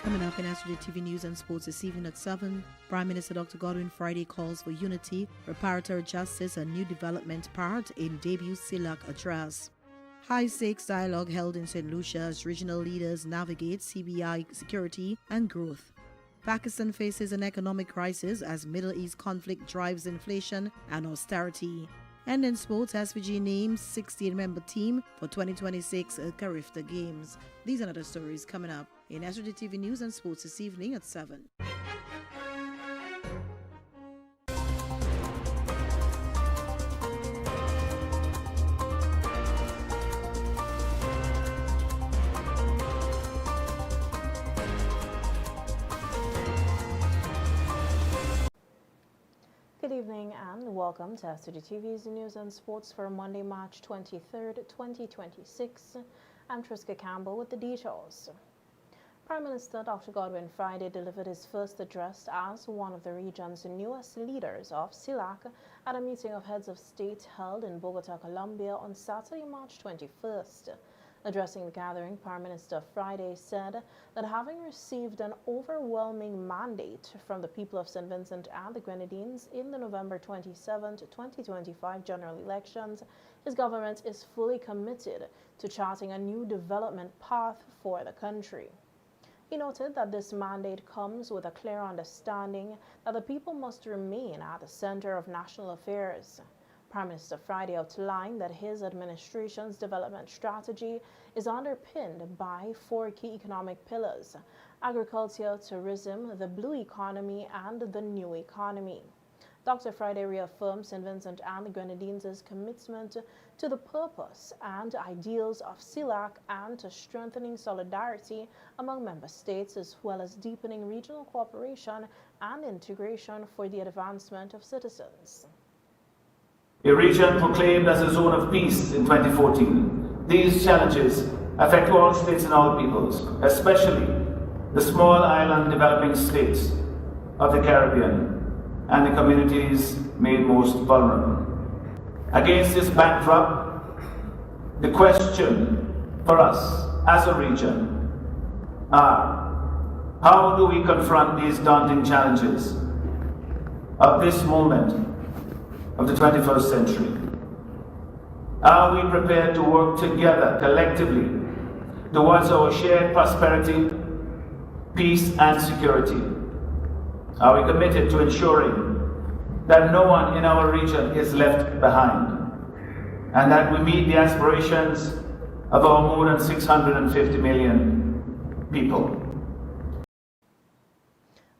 Coming up in SVG-TV News and Sports this evening at 7, Prime Minister Dr. Godwin Friday calls for unity, reparatory justice and new development part in debut CELAC address. High-stakes dialogue held in St. Lucia as regional leaders navigate CBI security and growth. Pakistan faces an economic crisis as Middle East conflict drives inflation and austerity. And in sports, SVG names 16-member team for 2026 Carifta Games. These and other stories coming up in SVG-TV News and Sports this evening at 7. Good evening and welcome to SVG-TV's News and Sports for Monday, March 23rd, 2026. I'm Triska Campbell with the details. Prime Minister Dr. Godwin Friday delivered his first address as one of the region's newest leaders of CELAC at a meeting of heads of state held in Bogota, Colombia on Saturday, March 21st. Addressing the gathering, Prime Minister Friday said that having received an overwhelming mandate from the people of St. Vincent and the Grenadines in the November 27, 2025 general elections, his government is fully committed to charting a new development path for the country. He noted that this mandate comes with a clear understanding that the people must remain at the center of national affairs. Prime Minister Friday outlined that his administration's development strategy is underpinned by 4 key economic pillars: agriculture, tourism, the blue economy, and the new economy. Dr. Friday reaffirmed St. Vincent and the Grenadines' commitment to the purpose and ideals of CELAC and to strengthening solidarity among member states, as well as deepening regional cooperation and integration for the advancement of citizens. A region proclaimed as a zone of peace in 2014. These challenges affect all states and all peoples, especially the small island developing states of the Caribbean and the communities made most vulnerable. Against this backdrop, the question for us as a region are: how do we confront these daunting challenges of this moment of the 21st century? Are we prepared to work together collectively towards our shared prosperity, peace, and security? Are we committed to ensuring that no one in our region is left behind and that we meet the aspirations of our more than 650 million people?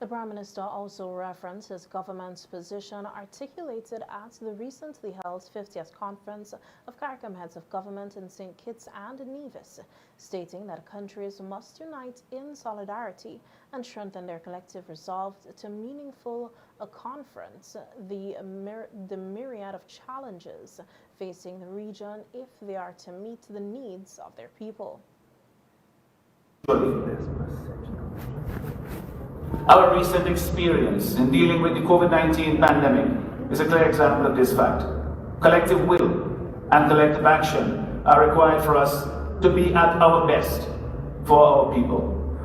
The Prime Minister also referenced his government's position articulated at the recently held 50th Conference of CARICOM Heads of Government in St. Kitts and Nevis, stating that countries must unite in solidarity and strengthen their collective resolve to meaningful confront the myriad of challenges facing the region if they are to meet the needs of their people. Our recent experience in dealing with the COVID-19 pandemic is a clear example of this fact. Collective will and collective action are required for us to be at our best for our people.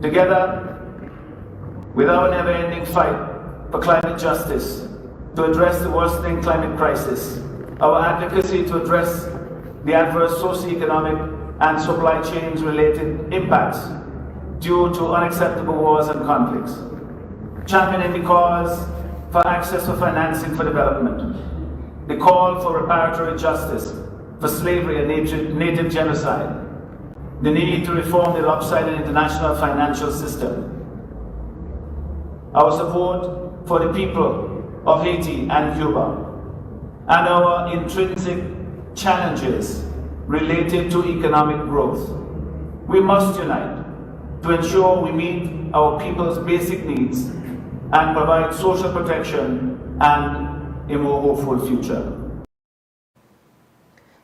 Together, with our never-ending fight for climate justice, to address the worsening climate crisis, our advocacy to address the adverse socioeconomic and supply chains related impacts due to unacceptable wars and conflicts, championing the cause for access to financing for development, the call for reparatory justice for slavery and native genocide, the need to reform the lopsided international financial system, our support for the people of Haiti and Cuba, and our intrinsic challenges related to economic growth. We must unite to ensure we meet our people's basic needs and provide social protection and a more hopeful future.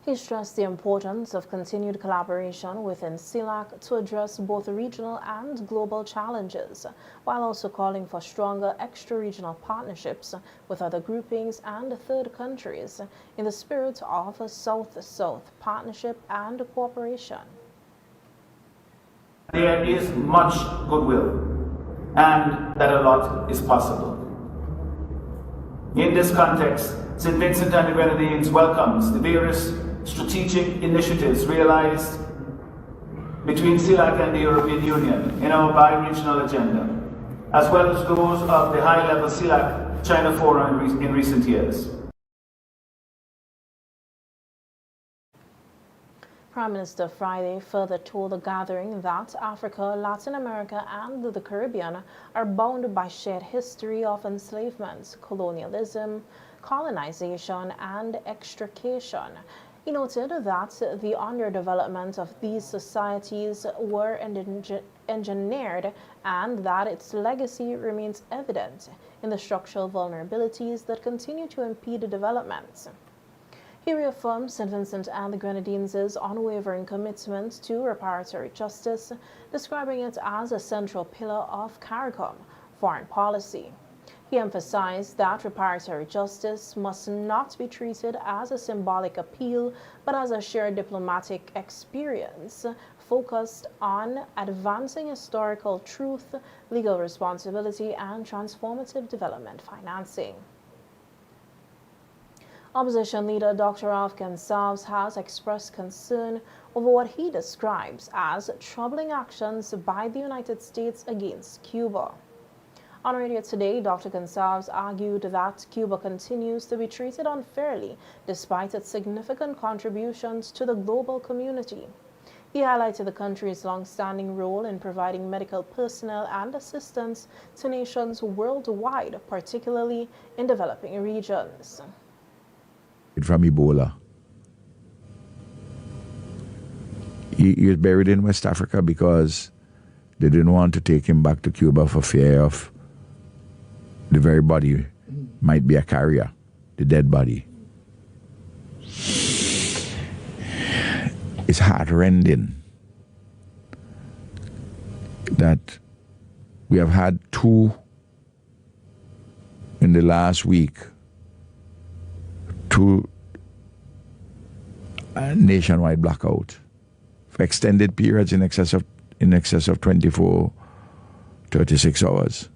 He stressed the importance of continued collaboration within CELAC to address both regional and global challenges, while also calling for stronger extra-regional partnerships with other groupings and third countries in the spirit of a South-South partnership and cooperation. there is much goodwill and that a lot is possible. In this context, St. Vincent and the Grenadines welcomes the various strategic initiatives realized between CELAC and the European Union in our bi-regional agenda, as well as those of the high-level CELAC-China Forum in recent years. Prime Minister Friday further told the gathering that Africa, Latin America and the Caribbean are bound by shared history of enslavement, colonialism, colonization and extrication. He noted that the underdevelopment of these societies were engineered and that its legacy remains evident in the structural vulnerabilities that continue to impede development. He reaffirmed St. Vincent and the Grenadines' unwavering commitment to reparatory justice, describing it as a central pillar of CARICOM foreign policy. He emphasized that reparatory justice must not be treated as a symbolic appeal, but as a shared diplomatic experience focused on advancing historical truth, legal responsibility, and transformative development financing. Opposition leader Dr. Ralph Gonsalves has expressed concern over what he describes as troubling actions by the United States against Cuba. On Radio Today, Dr. Gonsalves argued that Cuba continues to be treated unfairly despite its significant contributions to the global community. He highlighted the country's long-standing role in providing medical personnel and assistance to nations worldwide, particularly in developing regions. From Ebola. He was buried in West Africa because they didn't want to take him back to Cuba for fear of the very body might be a carrier, the dead body. It's heart-rending that we have had two in the last week, two nationwide blackout for extended periods in excess of 24, 36 hours.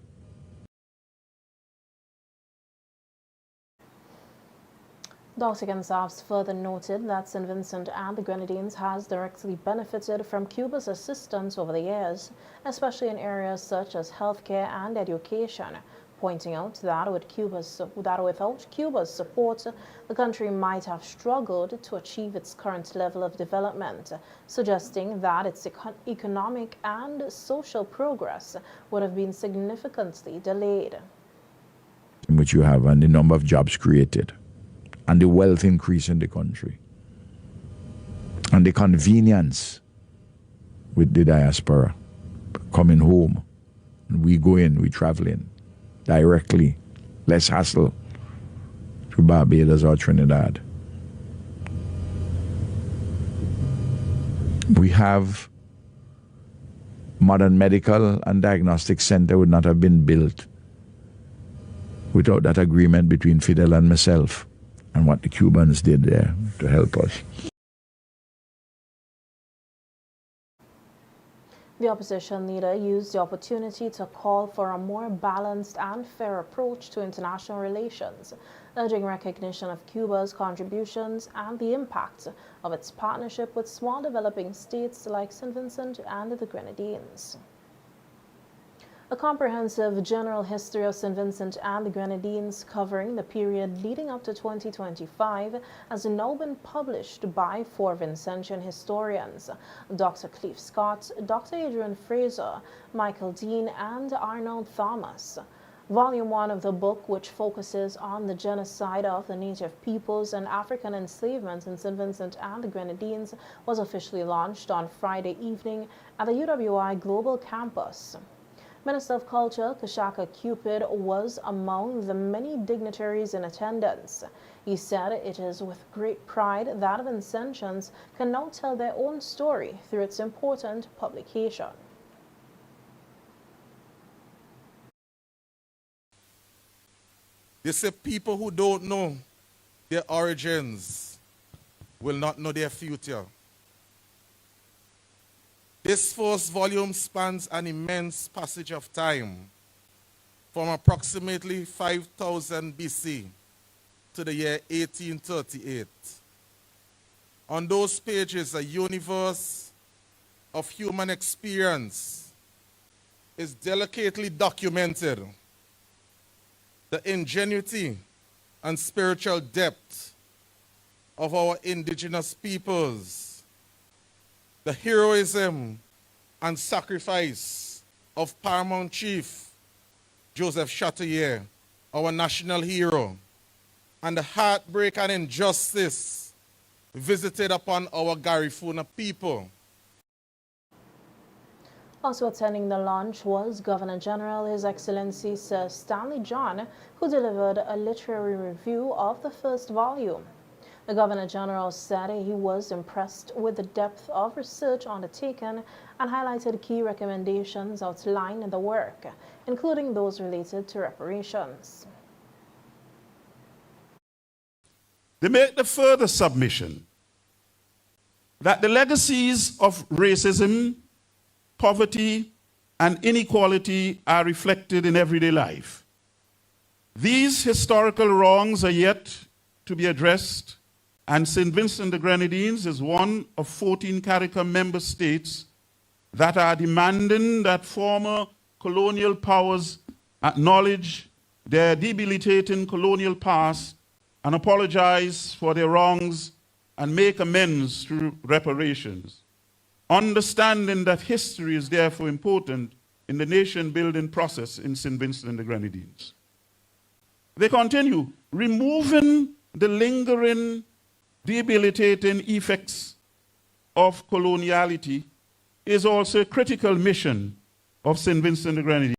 Dr. Gonsalves further noted that St. Vincent and the Grenadines has directly benefited from Cuba's assistance over the years, especially in areas such as healthcare and education, pointing out that without Cuba's support, the country might have struggled to achieve its current level of development, suggesting that its economic and social progress would have been significantly delayed. In which you have and the number of jobs created, and the wealth increase in the country, and the convenience with the diaspora coming home, and we go in, we travel in directly, less hassle to Barbados or Trinidad. We have modern medical and diagnostic center would not have been built without that agreement between Fidel and myself and what the Cubans did there to help us. The opposition leader used the opportunity to call for a more balanced and fair approach to international relations, urging recognition of Cuba's contributions and the impact of its partnership with small developing states like St. Vincent and the Grenadines. A comprehensive general history of St. Vincent and the Grenadines covering the period leading up to 2025 has now been published by 4 Vincentian historians, Dr. Cleve Scott, Dr. Adrian Fraser, Michael Dean, and Arnold Thomas. Volume 1 of the book, which focuses on the genocide of the native peoples and African enslavement in St. Vincent and the Grenadines, was officially launched on Friday evening at the UWI Global Campus. Minister of Culture Kashaka Cupid was among the many dignitaries in attendance. He said it is with great pride that Vincentians can now tell their own story through its important publication. You see, people who don't know their origins will not know their future. This first volume spans an immense passage of time from approximately 5000 BC to the year 1838. On those pages, a universe of human experience is delicately documented. The ingenuity and spiritual depth of our indigenous peoples, the heroism and sacrifice of Paramount Chief Joseph Chatelier, our national hero, and the heartbreak and injustice visited upon our Garifuna people. Also attending the launch was Governor General His Excellency Sir Stanley John, who delivered a literary review of the first volume. The Governor General said he was impressed with the depth of research undertaken and highlighted key recommendations outlined in the work, including those related to reparations. They make the further submission that the legacies of racism, poverty, and inequality are reflected in everyday life. These historical wrongs are yet to be addressed, and St. Vincent the Grenadines is one of 14 CARICOM member states that are demanding that former colonial powers acknowledge their debilitating colonial past and apologize for their wrongs and make amends through reparations. Understanding that history is therefore important in the nation-building process in St. Vincent and the Grenadines. They continue, removing the lingering, debilitating effects of coloniality is also a critical mission of St. Vincent and the Grenadines.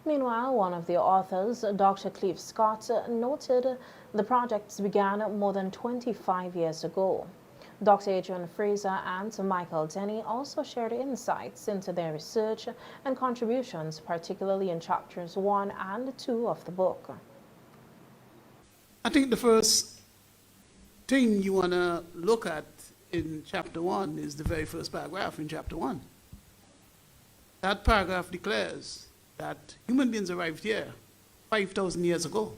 Meanwhile, one of the authors, Dr. Cleve Scott, noted the projects began more than 25 years ago. Dr. Adrian Fraser and Michael Denny also shared insights into their research and contributions, particularly in chapters 1 and 2 of the book. I think the first thing you want to look at in chapter 1 is the very first paragraph in chapter 1. That paragraph declares that human beings arrived here 5,000 years ago.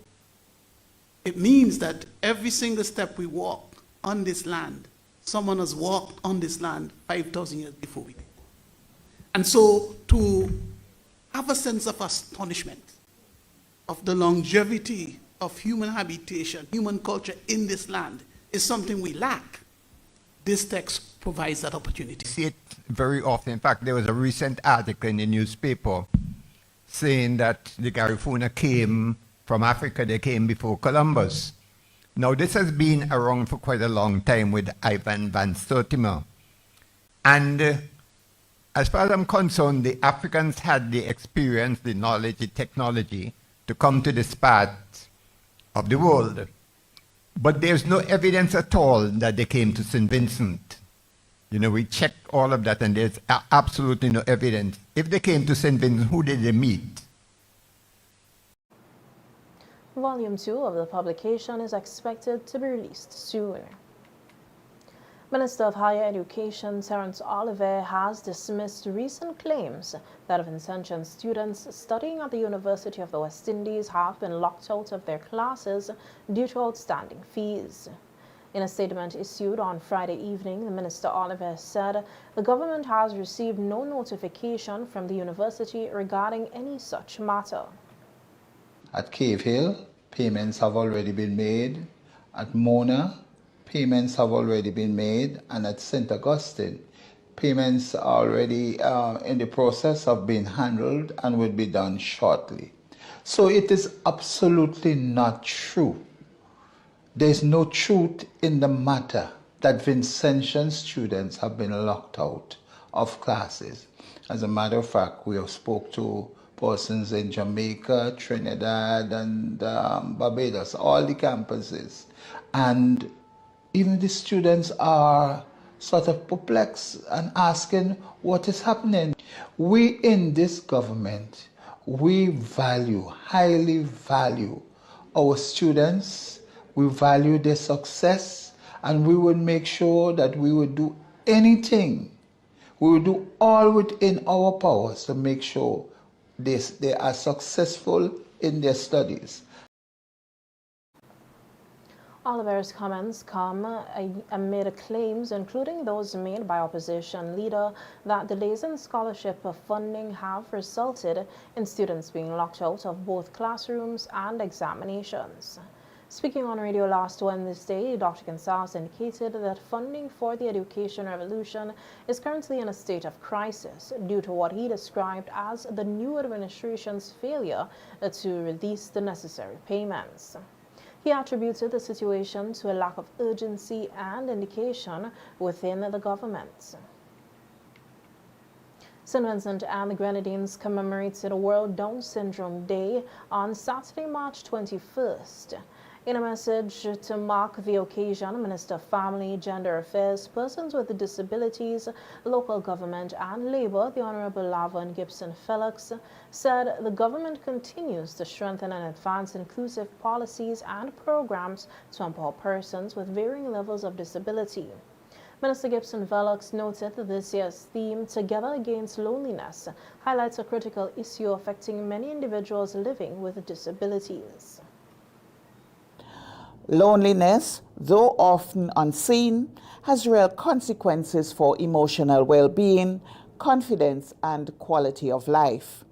It means that every single step we walk on this land, someone has walked on this land 5,000 years before we did. And so to have a sense of astonishment of the longevity of human habitation, human culture in this land is something we lack. This text provides that opportunity. I see it very often. In fact, there was a recent article in the newspaper saying that the Garifuna came from Africa, they came before Columbus. Now, this has been around for quite a long time with Ivan van Sertima. And as far as I'm concerned, the Africans had the experience, the knowledge, the technology to come to this part of the world. But there's no evidence at all that they came to St. Vincent. You know, we checked all of that and there's absolutely no evidence. If they came to St. Vincent, who did they meet? Volume 2 of the publication is expected to be released soon. Minister of Higher Education Terence Oliver has dismissed recent claims that Vincentian students studying at the University of the West Indies have been locked out of their classes due to outstanding fees. In a statement issued on Friday evening, the Minister Oliver said the government has received no notification from the university regarding any such matter. At Cave Hill, payments have already been made. At Mona, payments have already been made. And at St. Augustine, payments are already in the process of being handled and will be done shortly. So it is absolutely not true. There is no truth in the matter that Vincentian students have been locked out of classes. As a matter of fact, we have spoke to persons in Jamaica, Trinidad, and Barbados, all the campuses. And even the students are sort of perplexed and asking what is happening. We in this government, we value, highly value our students. We value their success And we would make sure that we would do anything. We would do all within our powers to make sure they are successful in their studies. Oliver's comments come amid claims, including those made by opposition leader, that delays in scholarship funding have resulted in students being locked out of both classrooms and examinations. Speaking on radio last Wednesday, Dr. Gonzalez indicated that funding for the education revolution is currently in a state of crisis due to what he described as the new administration's failure to release the necessary payments. He attributed the situation to a lack of urgency and indication within the government. St. Vincent and the Grenadines commemorated World Down Syndrome Day on Saturday, March 21st. In a message to mark the occasion, Minister of Family, Gender Affairs, Persons with Disabilities, Local Government and Labour, the Honourable Laverne Gibson Felix, said the government continues to strengthen and advance inclusive policies and programs to empower persons with varying levels of disability. Minister Gibson Felix noted that this year's theme, Together Against Loneliness, highlights a critical issue affecting many individuals living with disabilities. Loneliness, though often unseen, has real consequences for emotional well-being, confidence, and quality of life.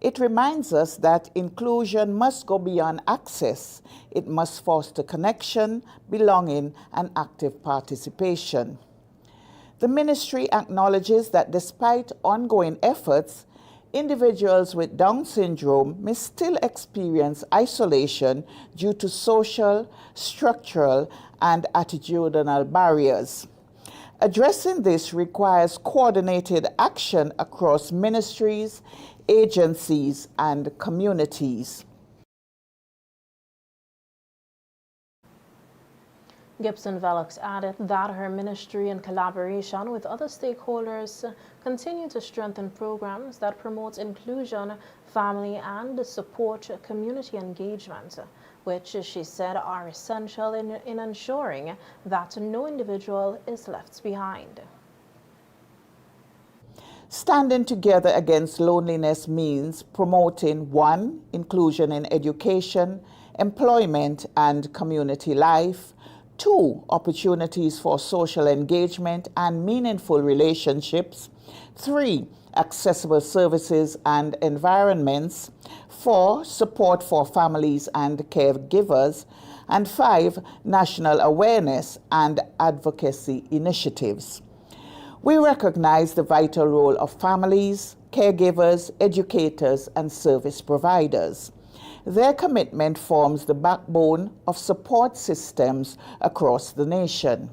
It reminds us that inclusion must go beyond access. It must foster connection, belonging, and active participation. The ministry acknowledges that despite ongoing efforts, individuals with Down syndrome may still experience isolation due to social, structural, and attitudinal barriers. Addressing this requires coordinated action across ministries, agencies, and communities. Gibson Velux added that her ministry, in collaboration with other stakeholders, continue to strengthen programs that promote inclusion, family, and support community engagement, which she said are essential in ensuring that no individual is left behind. Standing together against loneliness means promoting 1. Inclusion in education, employment, and community life. 2. Opportunities for social engagement and meaningful relationships. 3. Accessible services and environments. 4. Support for families and caregivers. And 5. National awareness and advocacy initiatives. We recognize the vital role of families, caregivers, educators, and service providers. Their commitment forms the backbone of support systems across the nation.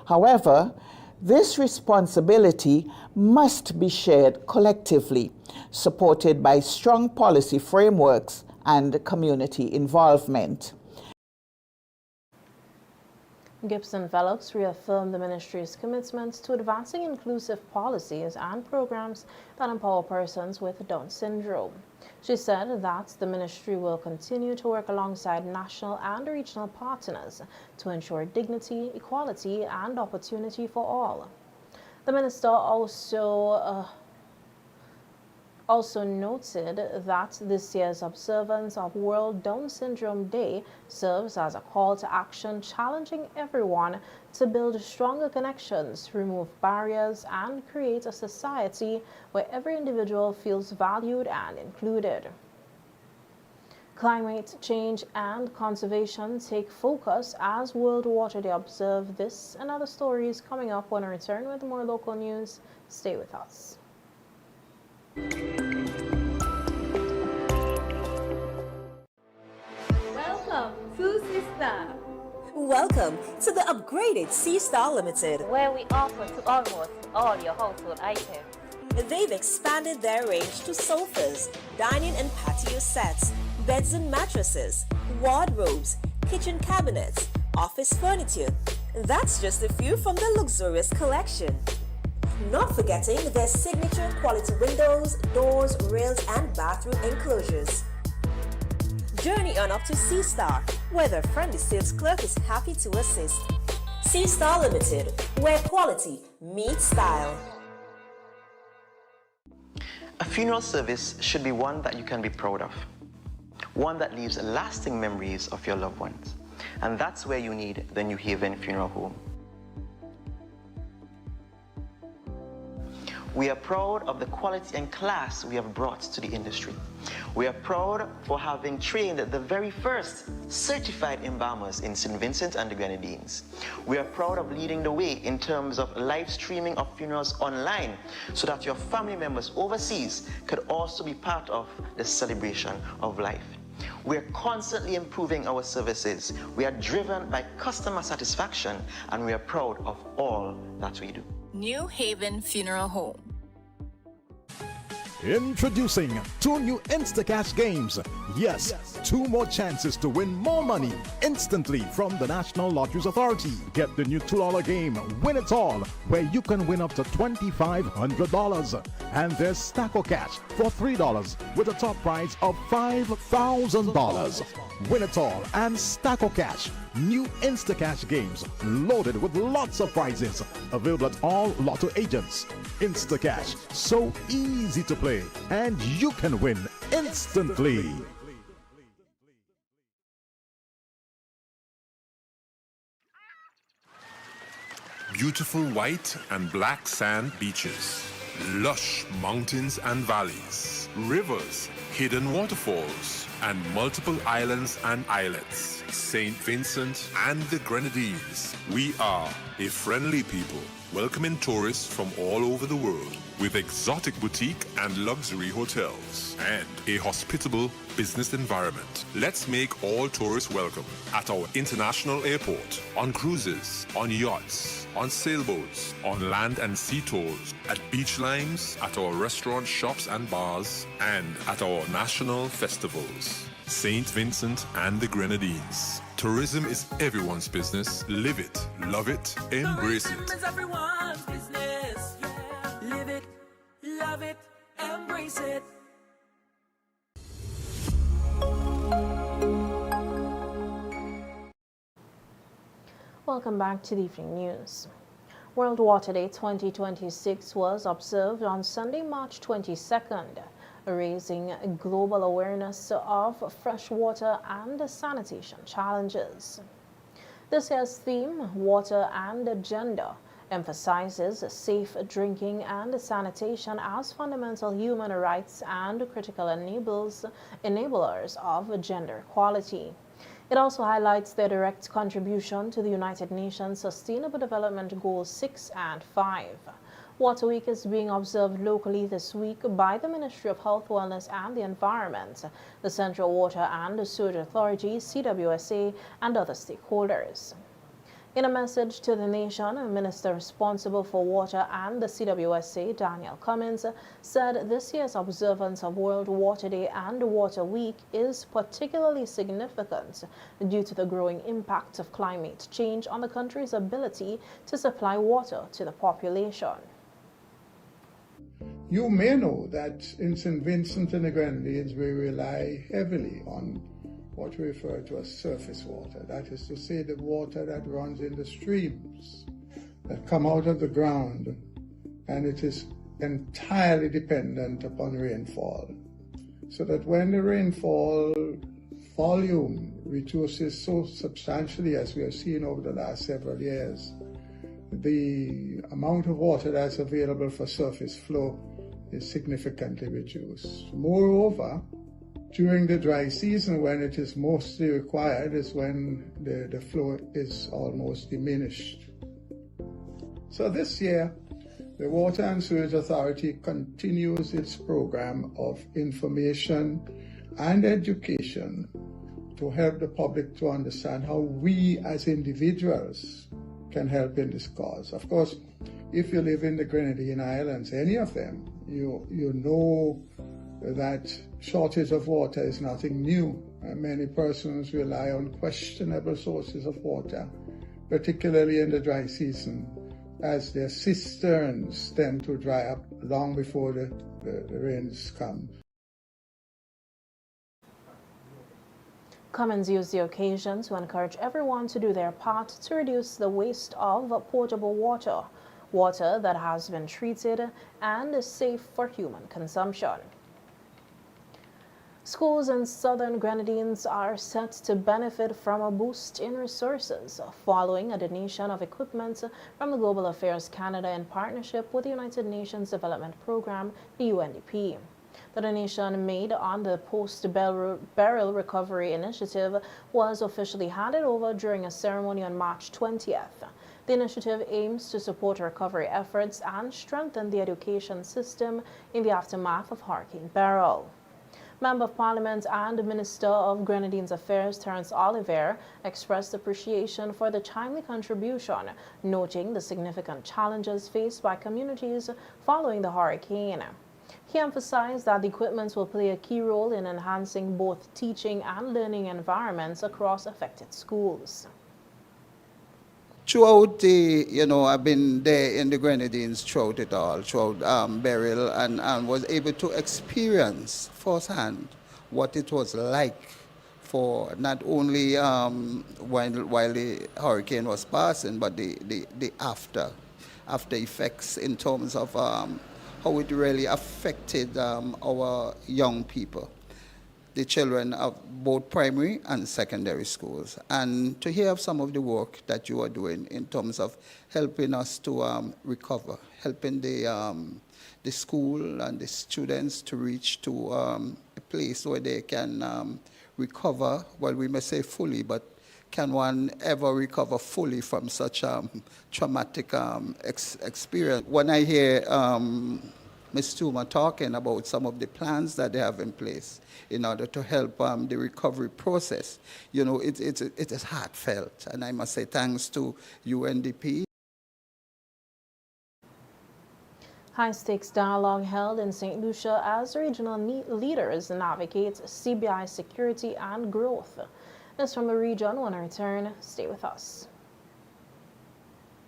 However, this responsibility must be shared collectively, supported by strong policy frameworks and community involvement. Gibson Velux reaffirmed the ministry's commitment to advancing inclusive policies and programs that empower persons with Down syndrome. She said that the ministry will continue to work alongside national and regional partners to ensure dignity, equality, and opportunity for all. The minister also noted that this year's observance of World Down Syndrome Day serves as a call to action challenging everyone to build stronger connections, remove barriers, and create a society where every individual feels valued and included. Climate change and conservation take focus as World Water Day observe. This and other stories coming up when I return with more local news. Stay with us. Welcome to C-Star. Welcome to the upgraded C-Star Limited, where we offer to almost all your household items. They've expanded their range to sofas, dining and patio sets, beds and mattresses, wardrobes, kitchen cabinets, office furniture. That's just a few from the luxurious collection. Not forgetting their signature quality windows, doors, rails, and bathroom enclosures. Journey on up to C-Star, where their friendly sales clerk is happy to assist. See Star Limited, where quality meets style. A funeral service should be one that you can be proud of, one that leaves lasting memories of your loved ones. And that's where you need the New Haven Funeral Home. We are proud of the quality and class we have brought to the industry. We are proud for having trained the very first certified embalmers in St. Vincent and the Grenadines. We are proud of leading the way in terms of live streaming of funerals online so that your family members overseas could also be part of the celebration of life. We are constantly improving our services. We are driven by customer satisfaction, and we are proud of all that we do. New Haven Funeral Home. Introducing 2 new Instacash games. Yes, 2 more chances to win more money instantly from the National Lotteries Authority. Get the new $2 game, Win It All, where you can win up to $2,500. And there's Stacko Cash for $3 with a top prize of $5,000. Win It All and Stacko Cash. New Instacash games loaded with lots of prizes. Available at all Lotto agents. Instacash, so easy to play, and you can win instantly. Beautiful white and black sand beaches, lush mountains and valleys, rivers, hidden waterfalls, and multiple islands and islets. St. Vincent and the Grenadines. We are a friendly people, welcoming tourists from all over the world with exotic boutique and luxury hotels and a hospitable business environment. Let's make all tourists welcome at our international airport, on cruises, on yachts, on sailboats, on land and sea tours, at beach lines, at our restaurants, shops and bars, and at our national festivals. St. Vincent and the Grenadines. Tourism is everyone's business. Live it, love it, embrace it. Tourism is everyone's business. Yeah. Live it, love it, embrace it. Welcome back to the evening news. World Water Day 2026 was observed on Sunday, March 22nd, raising global awareness of fresh water and sanitation challenges. This year's theme, Water and Gender, emphasizes safe drinking and sanitation as fundamental human rights and critical enablers of gender equality. It also highlights their direct contribution to the United Nations Sustainable Development Goals 6 and 5. Water Week is being observed locally this week by the Ministry of Health, Wellness and the Environment, the Central Water and Sewage Authority, CWSA, and other stakeholders. In a message to the nation, a minister responsible for water and the CWSA, Daniel Cummins, said this year's observance of World Water Day and Water Week is particularly significant due to the growing impact of climate change on the country's ability to supply water to the population. You may know that in St. Vincent and the Grenadines we rely heavily on what we refer to as surface water. That is to say, the water that runs in the streams, that come out of the ground, and it is entirely dependent upon rainfall. So that when the rainfall volume reduces so substantially as we have seen over the last several years, the amount of water that's available for surface flow is significantly reduced. Moreover, during the dry season, when it is mostly required, is when the flow is almost diminished. So this year, the Water and Sewage Authority continues its program of information and education to help the public to understand how we as individuals can help in this cause. Of course, if you live in the Grenadine Islands, any of them, you know that shortage of water is nothing new. Many persons rely on questionable sources of water, particularly in the dry season, as their cisterns tend to dry up long before the rains come. Cummins used the occasion to encourage everyone to do their part to reduce the waste of potable water that has been treated and is safe for human consumption. Schools in southern Grenadines are set to benefit from a boost in resources following a donation of equipment from the Global Affairs Canada in partnership with the United Nations Development Program, the UNDP. The donation made on the Post-Burial Recovery Initiative was officially handed over during a ceremony on March 20th. The initiative aims to support recovery efforts and strengthen the education system in the aftermath of Hurricane Beryl. Member of Parliament and Minister of Grenadines Affairs Terence Oliver expressed appreciation for the timely contribution, noting the significant challenges faced by communities following the hurricane. He emphasized that the equipment will play a key role in enhancing both teaching and learning environments across affected schools. Throughout I've been there in the Grenadines throughout it all, throughout Beryl, and was able to experience firsthand what it was like for not only while the hurricane was passing, but the after effects in terms of how it really affected our young people, the children of both primary and secondary schools. And to hear of some of the work that you are doing in terms of helping us to recover, helping the school and the students to reach to a place where they can recover, well, we may say fully, but can one ever recover fully from such a traumatic experience? When I hear Ms. Tuma talking about some of the plans that they have in place in order to help the recovery process, it is heartfelt. And I must say thanks to UNDP. High-stakes dialogue held in St. Lucia as regional leaders navigate CBI security and growth. This from the region. When I return, stay with us.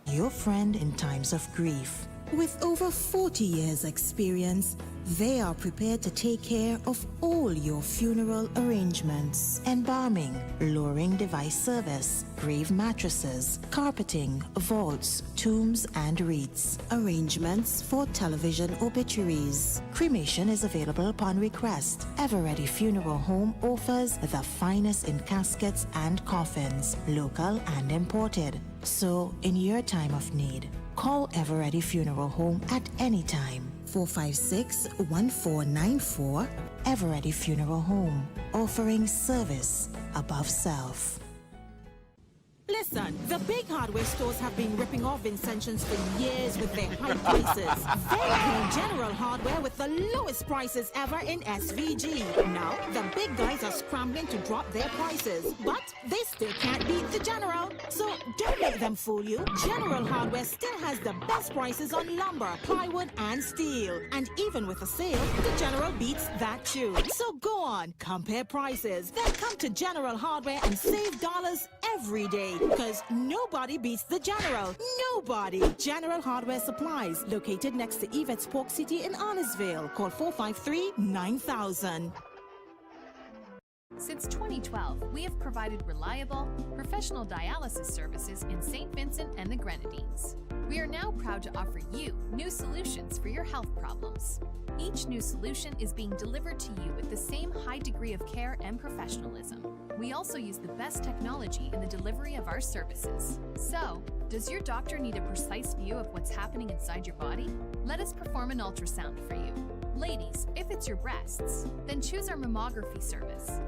Your friend in times of grief. With over 40 years experience, they are prepared to take care of all your funeral arrangements. Embalming, lowering device service, grave mattresses, carpeting, vaults, tombs and wreaths. Arrangements for television obituaries. Cremation is available upon request. Ever-Ready Funeral Home offers the finest in caskets and coffins, local and imported. So, in your time of need, call Ever-Ready Funeral Home at any time. 456-1494. Ever-Ready Funeral Home, offering service above self. Listen, the big hardware stores have been ripping off Sanctions for years with their high prices. They're doing general hardware with the lowest prices ever in SVG. Now, the big guys are scrambling to drop their prices, but they still can't beat the General. So don't let them fool you. General Hardware still has the best prices on lumber, plywood, and steel. And even with a sale, the General beats that too. So go on, compare prices. Then come to General Hardware and save dollars every day. Because nobody beats the General. Nobody. General Hardware Supplies, located next to Yvette's Pork City in Arnesville. Call 453-9000. Since 2012, we have provided reliable, professional dialysis services in St. Vincent and the Grenadines. We are now proud to offer you new solutions for your health problems. Each new solution is being delivered to you with the same high degree of care and professionalism. We also use the best technology in the delivery of our services. So, does your doctor need a precise view of what's happening inside your body? Let us perform an ultrasound for you. Ladies, if it's your breasts, then choose our mammography service.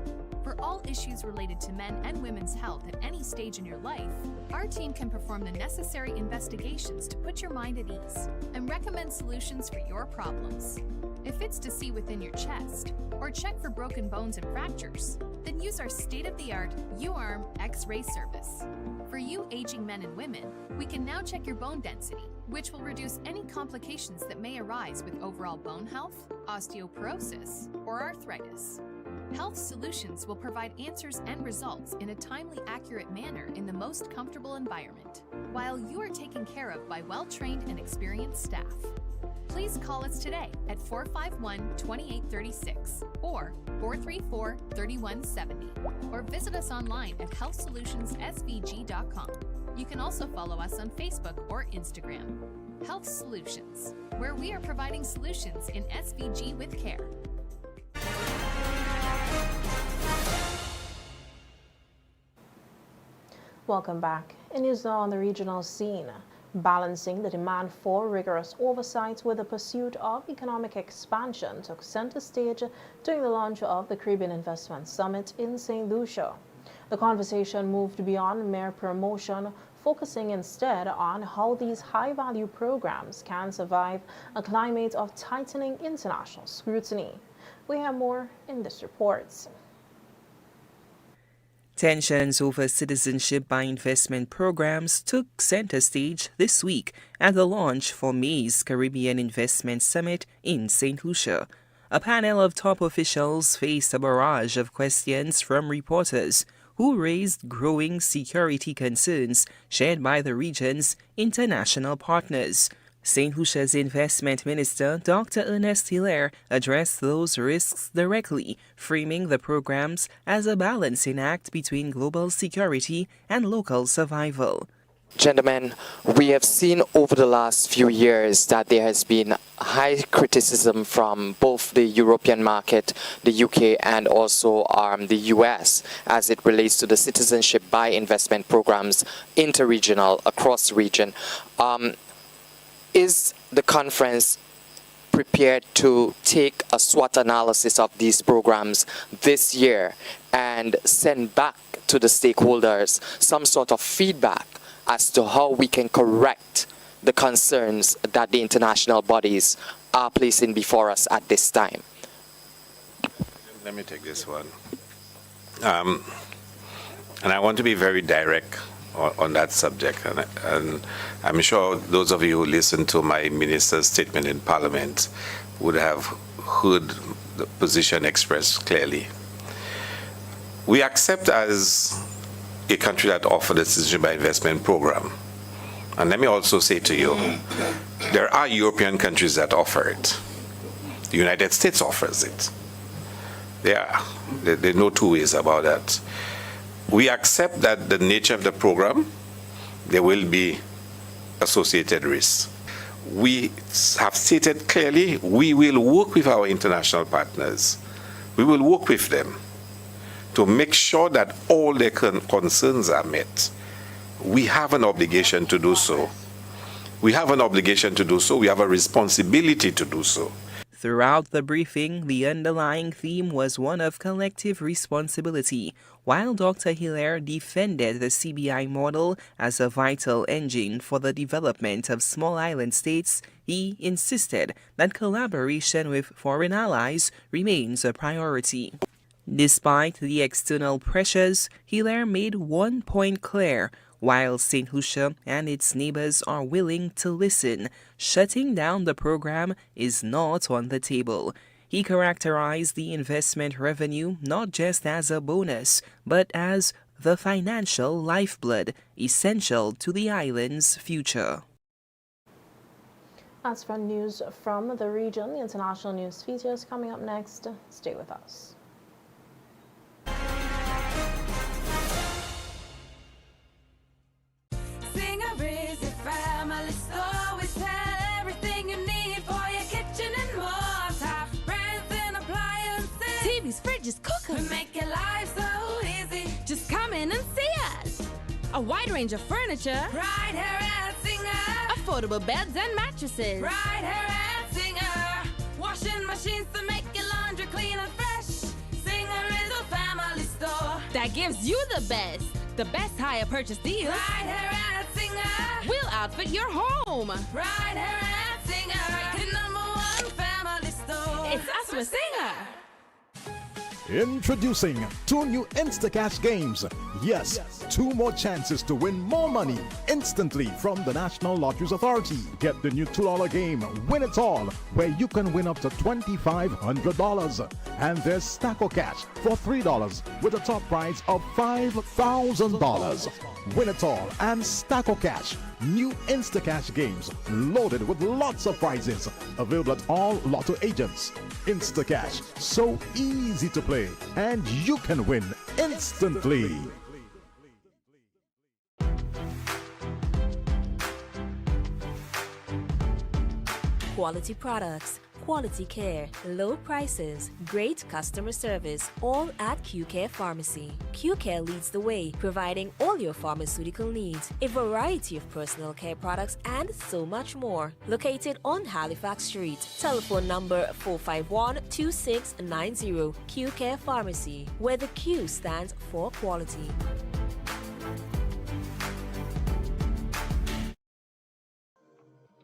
For all issues related to men and women's health at any stage in your life, our team can perform the necessary investigations to put your mind at ease and recommend solutions for your problems. If it's to see within your chest or check for broken bones and fractures, then use our state-of-the-art U-Arm X-ray service. For you aging men and women, we can now check your bone density, which will reduce any complications that may arise with overall bone health, osteoporosis, or arthritis. Health Solutions will provide answers and results in a timely, accurate manner in the most comfortable environment, while you are taken care of by well-trained and experienced staff. please call us today at 451-2836 or 434-3170, or visit us online at healthsolutionsSVG.com. You can also follow us on Facebook or Instagram. Health Solutions, where we are providing solutions in SVG with care. Welcome back. In news now on the regional scene, balancing the demand for rigorous oversight with the pursuit of economic expansion took center stage during the launch of the Caribbean Investment Summit in St. Lucia. The conversation moved beyond mere promotion, focusing instead on how these high-value programs can survive a climate of tightening international scrutiny. We have more in this report. Tensions over citizenship by investment programs took center stage this week at the launch for May's Caribbean Investment Summit in St. Lucia. A panel of top officials faced a barrage of questions from reporters who raised growing security concerns shared by the region's international partners. St. Lucia's Investment Minister, Dr. Ernest Hilaire, addressed those risks directly, framing the programs as a balancing act between global security and local survival. Gentlemen, we have seen over the last few years that there has been high criticism from both the European market, the UK, and also the US as it relates to the citizenship by investment programs, interregional, across the region. Is the conference prepared to take a SWOT analysis of these programs this year and send back to the stakeholders some sort of feedback as to how we can correct the concerns that the international bodies are placing before us at this time? Let me take this one. And I want to be very direct on that subject, and I'm sure those of you who listened to my minister's statement in Parliament would have heard the position expressed clearly. We accept as a country that offers the citizenship by investment program, and let me also say to you, there are European countries that offer it. The United States offers it. There are no two ways about that. We accept that the nature of the program, there will be associated risks. We have stated clearly we will work with our international partners. We will work with them to make sure that all their concerns are met. We have an obligation to do so. We have an obligation to do so. We have a responsibility to do so. Throughout the briefing, the underlying theme was one of collective responsibility, while Dr. Hilaire defended the CBI model as a vital engine for the development of small island states. He insisted that collaboration with foreign allies remains a priority. Despite the external pressures, Hilaire made one point clear. While St. Lucia and its neighbors are willing to listen, shutting down the program is not on the table. He characterized the investment revenue not just as a bonus, but as the financial lifeblood essential to the island's future. That's from news from the region. The international news features coming up next. Stay with us. Fridges, cookers. We make your life so easy. Just come in and see us. A wide range of furniture. Right here at Singer. Affordable beds and mattresses. Right here at Singer. Washing machines to make your laundry clean and fresh. Singer is a family store that gives you the best hire purchase deals. Right here at Singer. We'll outfit your home. Right here at Singer. The #1 family store. It's us with Singer. Introducing 2 new Instacash games. Yes, 2 more chances to win more money instantly from the National Lotteries Authority. Get the new $2 game, Win It All, where you can win up to $2,500. And there's Stacko Cash for $3 with a top prize of $5,000. Win It All and Stacko Cash, new Instacash games loaded with lots of prizes. Available at all Lotto agents. Instacash, so easy to play, and you can win instantly. Quality products, quality care, low prices, great customer service, all at QCare Pharmacy. QCare leads the way, providing all your pharmaceutical needs, a variety of personal care products, and so much more. Located on Halifax Street. Telephone number 451-2690. QCare Pharmacy, where the Q stands for quality.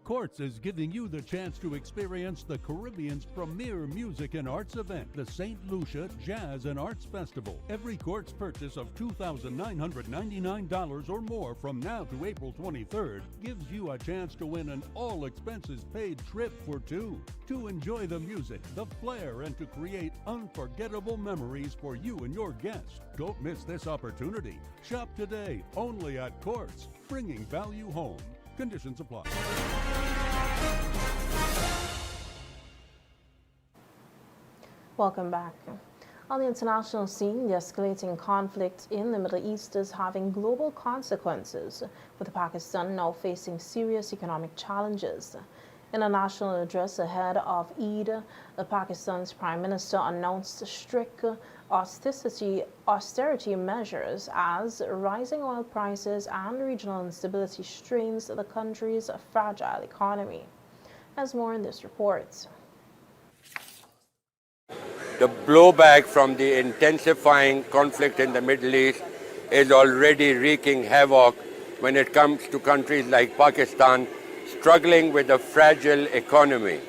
Courts is giving you the chance to experience the Caribbean's premier music and arts event, the St. Lucia Jazz and Arts Festival. Every Courts purchase of $2,999 or more from now to April 23rd gives you a chance to win an all-expenses-paid trip for 2 to enjoy the music, the flair, and to create unforgettable memories for you and your guests. Don't miss this opportunity. Shop today only at Courts, bringing value home. Conditions apply. Welcome back. On the international scene, the escalating conflict in the Middle East is having global consequences, with Pakistan now facing serious economic challenges. In a national address ahead of Eid, Pakistan's Prime Minister announced strict austerity measures as rising oil prices and regional instability strains the country's fragile economy. As more in this report. The blowback from the intensifying conflict in the Middle East is already wreaking havoc when it comes to countries like Pakistan, struggling with a fragile economy.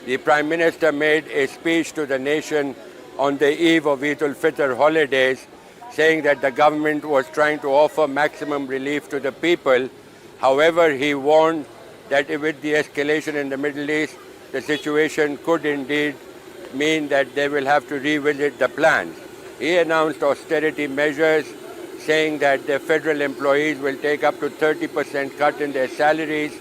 The Prime Minister made a speech to the nation on the eve of Eid al-Fitr holidays, saying that the government was trying to offer maximum relief to the people. However, he warned that with the escalation in the Middle East, the situation could indeed mean that they will have to revisit the plans. He announced austerity measures, saying that the federal employees will take up to 30% cut in their salaries.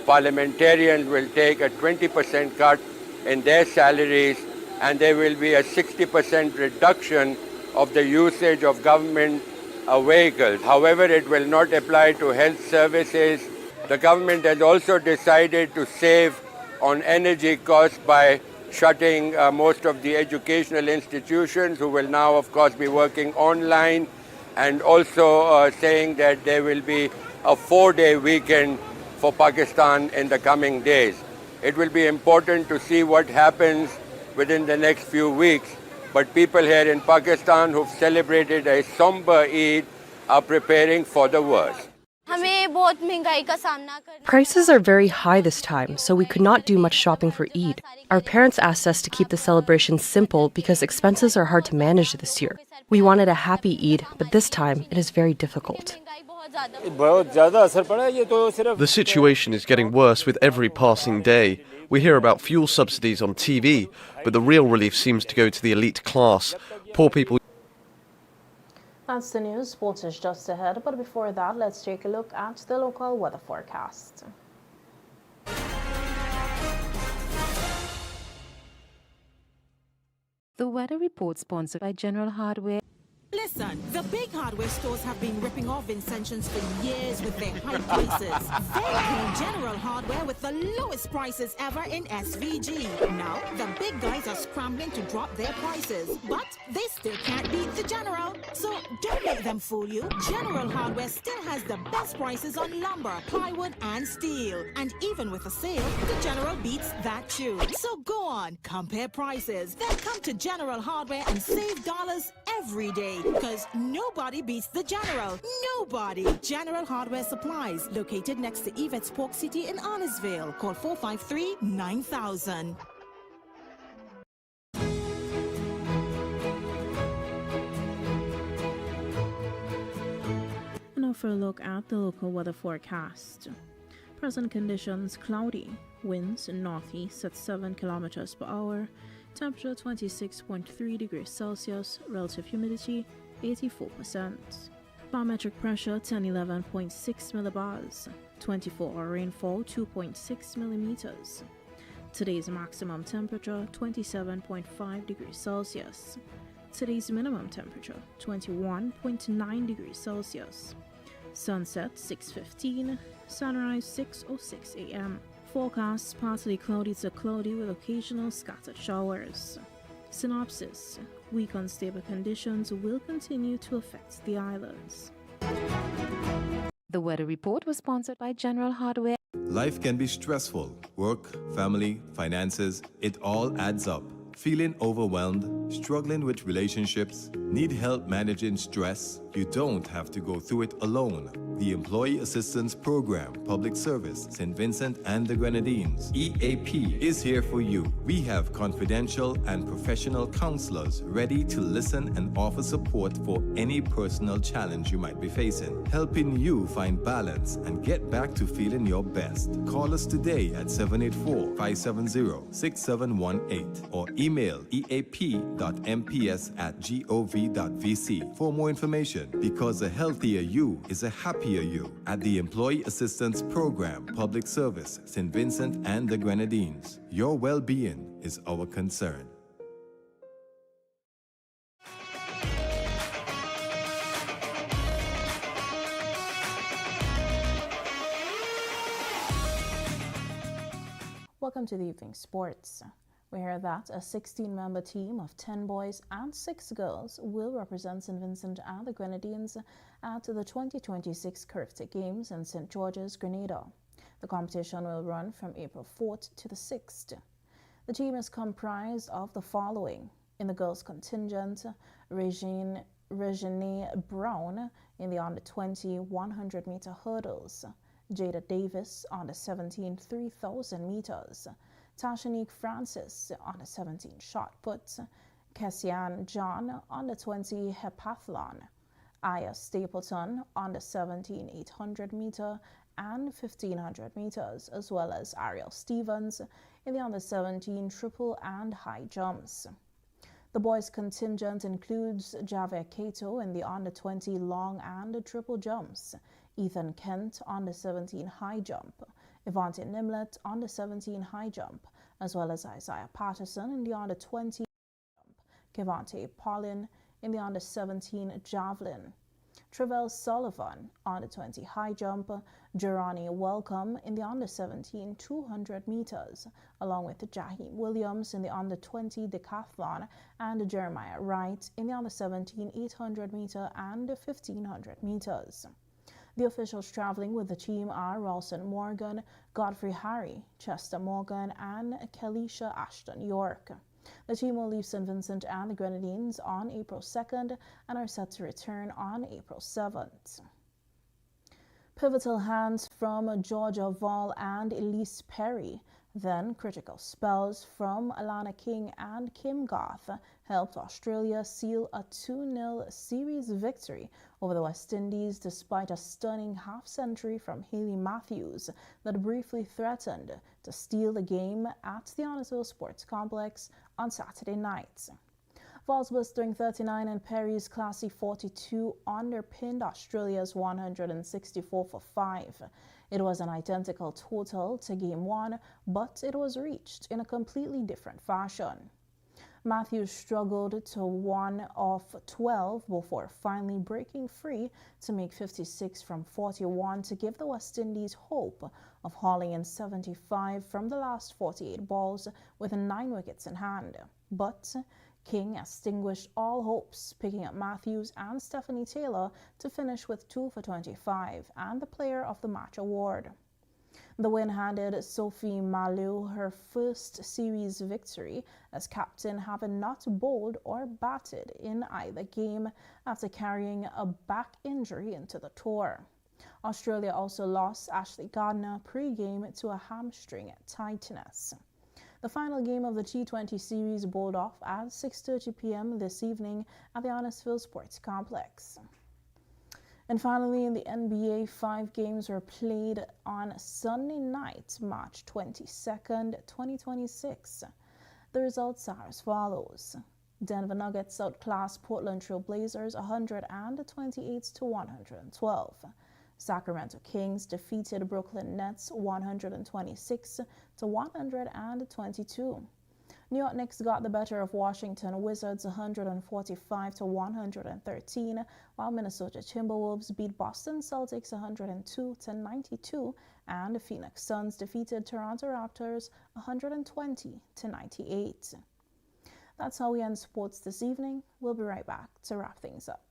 Parliamentarians will take a 20% cut in their salaries, and there will be a 60% reduction of the usage of government vehicles. However, it will not apply to health services. The government has also decided to save on energy costs by shutting most of the educational institutions, who will now, of course, be working online, and also saying that there will be a 4-day weekend for Pakistan in the coming days. It will be important to see what happens within the next few weeks, but people here in Pakistan who've celebrated a somber Eid are preparing for the worst. Prices are very high this time, so we could not do much shopping for Eid. Our parents asked us to keep the celebration simple because expenses are hard to manage this year. We wanted a happy Eid, but this time it is very difficult. The situation is getting worse with every passing day. We hear about fuel subsidies on TV, but the real relief seems to go to the elite class. Poor people. That's the news. Sports is just ahead, but before that, let's take a look at the local weather forecast. The weather report sponsored by General Hardware. Listen, the big hardware stores have been ripping off Incentives for years with their high prices. They own General Hardware with the lowest prices ever in SVG. Now, the big guys are scrambling to drop their prices, but they still can't beat the General. So don't let them fool you. General Hardware still has the best prices on lumber, plywood, and steel. And even with a sale, the General beats that too. So go on, compare prices. Then come to General Hardware and save dollars every day. Because nobody beats the General. Nobody. General Hardware Supplies, located next to Yvette's Pork City in Arnesville. Call 453-9000. for a look at the local weather forecast. Present conditions cloudy, winds northeast at 7 kilometers per hour, temperature 26.3 degrees Celsius, relative humidity 84%. Barometric pressure 1011.6 millibars, 24-hour rainfall 2.6 millimeters. Today's maximum temperature 27.5 degrees Celsius. Today's minimum temperature 21.9 degrees Celsius. Sunset 6:15, sunrise 6:06 a.m. Forecast partly cloudy to cloudy with occasional scattered showers. Synopsis: weak unstable conditions will continue to affect the islands. The weather report was sponsored by General Hardware. Life can be stressful. Work, family, finances, it all adds up. Feeling overwhelmed, struggling with relationships, need help managing stress? You don't have to go through it alone. The Employee Assistance Program, Public Service, St. Vincent and the Grenadines, EAP, is here for you. We have confidential and professional counselors ready to listen and offer support for any personal challenge you might be facing, helping you find balance and get back to feeling your best. Call us today at 784-570-6718 or email eap.mps@gov.vc for more information, because a healthier you is a happier you. At the Employee Assistance Program, Public Service, St. Vincent and the Grenadines, your well-being is our concern. Welcome to the evening sports. We hear that a 16-member team of 10 boys and 6 girls will represent St. Vincent and the Grenadines at the 2026 Curve Games in St. George's, Grenada. The competition will run from April 4th to the 6th. The team is comprised of the following. In the girls' contingent, Regine Brown in the under-20 100-meter hurdles, Jada Davis on the 17 3,000 meters, Tashanique Francis on the 17 shot put, Cassian John on the 20 heptathlon, Aya Stapleton on the 17 800 meter and 1500 meters, as well as Ariel Stevens in the under 17 triple and high jumps. The boys' contingent includes Javier Cato in the under 20 long and triple jumps, Ethan Kent on the 17 high jump, Evante Nimlet on the 17 high jump, as well as Isaiah Patterson in the under 20 jump, Kevante Paulin in the under 17 javelin, Travell Sullivan on the 20 high jump, Gerani Welcome in the under 17 200 meters, along with Jaheim Williams in the under 20 decathlon and Jeremiah Wright in the under 17 800 meter and 1500 meters. The officials traveling with the team are Ralston Morgan, Godfrey Harry, Chester Morgan, and Kelisha Ashton York. The team will leave St. Vincent and the Grenadines on April 2nd and are set to return on April 7th. Pivotal hands from Georgia Val and Elise Perry, then critical spells from Alana King and Kim Garth helped Australia seal a 2-0 series victory over the West Indies despite a stunning half-century from Hayley Matthews that briefly threatened to steal the game at the Honnesville Sports Complex on Saturday night. Val's blistering 39 and Perry's classy 42 underpinned Australia's 164 for 5. It was an identical total to Game 1, but it was reached in a completely different fashion. Matthews struggled to 1 of 12 before finally breaking free to make 56 from 41 to give the West Indies hope of hauling in 75 from the last 48 balls with 9 wickets in hand. But King extinguished all hopes, picking up Matthews and Stephanie Taylor to finish with 2 for 25 and the Player of the Match award. The win handed Sophie Malu her first series victory as captain, having not bowled or batted in either game after carrying a back injury into the tour. Australia also lost Ashley Gardner pre-game to a hamstring tightness. The final game of the T20 series bowled off at 6:30 p.m. this evening at the Honnesville Sports Complex. And finally, in the NBA, 5 games were played on Sunday night, March 22nd, 2026. The results are as follows. Denver Nuggets outclassed Portland Trail Blazers 128-112. Sacramento Kings defeated Brooklyn Nets 126-122. New York Knicks got the better of Washington Wizards 145-113, while Minnesota Timberwolves beat Boston Celtics 102-92, and the Phoenix Suns defeated Toronto Raptors 120-98. That's how we end sports this evening. We'll be right back to wrap things up.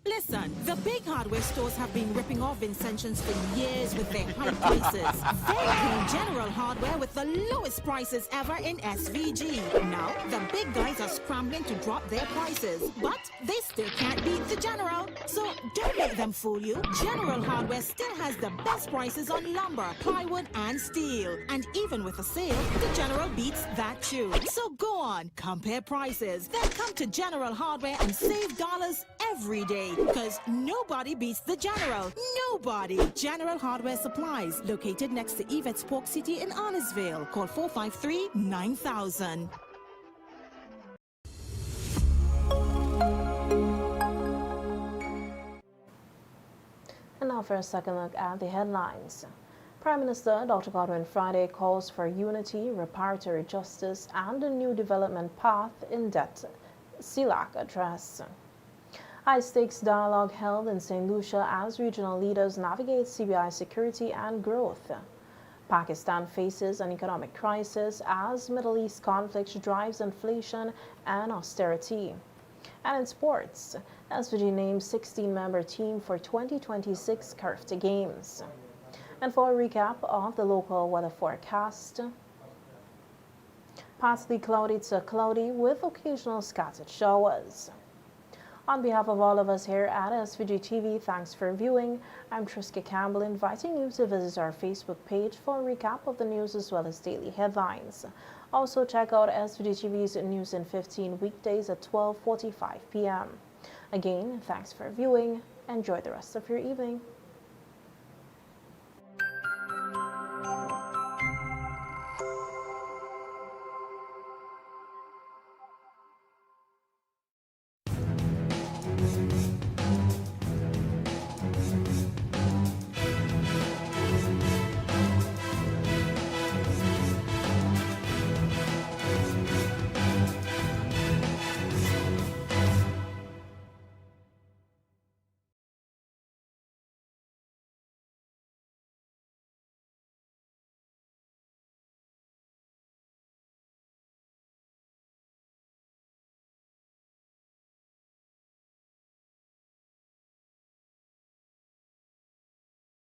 Listen, the big hardware stores have been ripping off Sanctions for years with their high prices. They are General Hardware with the lowest prices ever in SVG. Now, the big guys are scrambling to drop their prices, but they still can't beat the General. So don't let them fool you. General Hardware still has the best prices on lumber, plywood, and steel. And even with a sale, the General beats that too. So go on, compare prices, then come to General Hardware and save dollars every day. Because nobody beats the General. Nobody. General Hardware Supplies, located next to Yvette's Pork City in Arnesville. Call 453-9000. And now for a second look at the headlines. Prime Minister Dr. Godwin Friday calls for unity, reparatory justice, and a new development path in debt CELAC address. High-stakes dialogue held in St. Lucia as regional leaders navigate CBI security and growth. Pakistan faces an economic crisis as Middle East conflict drives inflation and austerity. And in sports, SVG names 16-member team for 2026 Curfta Games. And for a recap of the local weather forecast, partly cloudy to cloudy with occasional scattered showers. On behalf of all of us here at SVG-TV, thanks for viewing. I'm Triska Campbell, inviting you to visit our Facebook page for a recap of the news as well as daily headlines. Also, check out SVG-TV's News in 15 weekdays at 12:45 p.m. Again, thanks for viewing. Enjoy the rest of your evening.